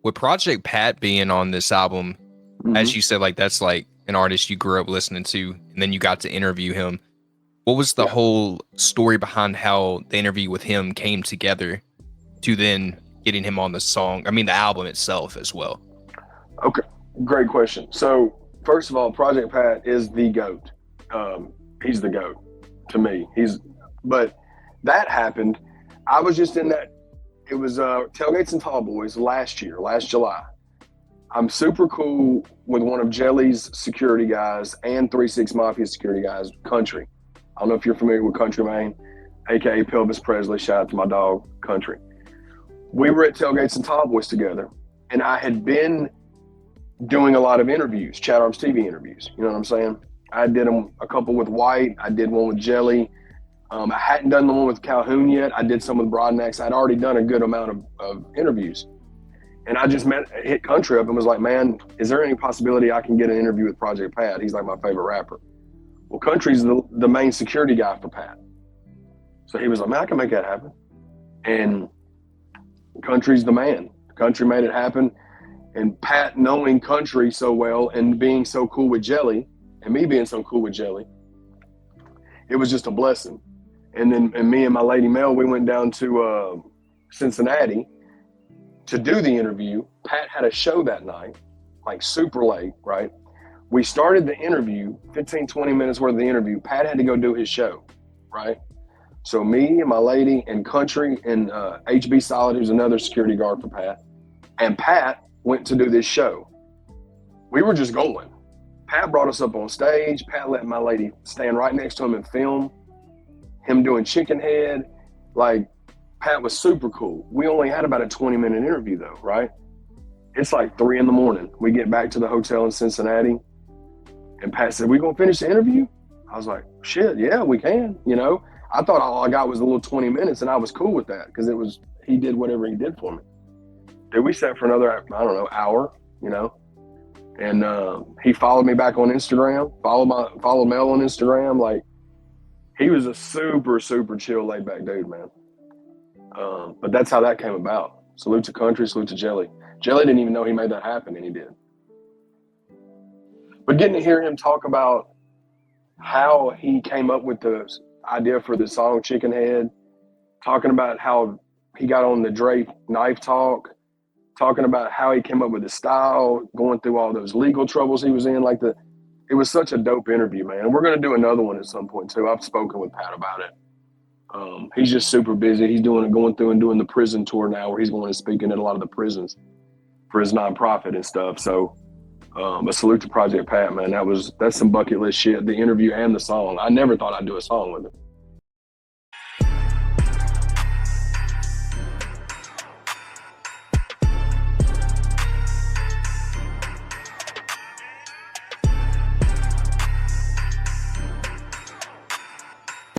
with Project Pat being on this album, Mm-hmm. as you said, like that's like an artist you grew up listening to, and then you got to interview him. What was the Yeah. whole story behind how the interview with him came together to then getting him on the song? I mean, the album itself as well. Okay. Great question. So first of all, Project Pat is the GOAT. He's the GOAT to me. But that happened. I was just in that. It was Tailgates and Tall Boys last July. I'm super cool with one of Jelly's security guys and 3-6 Mafia security guys, Country. I don't know if you're familiar with Country, man, aka Pelvis Presley. Shout out to my dog, Country. We were at Tailgates and Tall Boys together, and I had been doing a lot of interviews, ChadarmesTV interviews. You know what I'm saying? I did them a couple with White. I did one with Jelly. I hadn't done the one with Calhoun yet. I did some with Broadnex. I'd already done a good amount of interviews. And I just hit Country up and was like, man, is there any possibility I can get an interview with Project Pat? He's like my favorite rapper. Well, Country's the main security guy for Pat. So he was like, man, I can make that happen. And Country's the man. Country made it happen. And Pat knowing Country so well and being so cool with Jelly, and me being so cool with Jelly, it was just a blessing. And then me and my lady Mel, we went down to Cincinnati to do the interview. Pat had a show that night, like super late, right? We started the interview, 15, 20 minutes worth of the interview. Pat had to go do his show, right? So me and my lady and Country and HB Solid, who's another security guard for Pat, and Pat went to do this show. We were just going. Pat brought us up on stage. Pat let my lady stand right next to him and film him doing chicken head. Like, Pat was super cool. We only had about a 20-minute interview though, right? It's like 3 a.m. We get back to the hotel in Cincinnati, and Pat said, we gonna finish the interview? I was like, shit, yeah, we can, you know? I thought all I got was a little 20 minutes, and I was cool with that because he did whatever he did for me. Dude, we sat for another, I don't know, hour, you know? And he followed me back on Instagram, followed Mel on Instagram. Like, he was a super, super chill, laid back dude, man. But that's how that came about. Salute to Country, salute to Jelly. Jelly didn't even know he made that happen, and he did. But getting to hear him talk about how he came up with the idea for the song Chicken Head, talking about how he got on the Drake Knife Talk, talking about how he came up with his style, going through all those legal troubles he was in. It was such a dope interview, man. And we're going to do another one at some point too. I've spoken with Pat about it. He's just super busy. He's going through and doing the prison tour now, where he's going and speaking at a lot of the prisons for his nonprofit and stuff. So, a salute to Project Pat, man. That's some bucket list shit. The interview and the song. I never thought I'd do a song with him.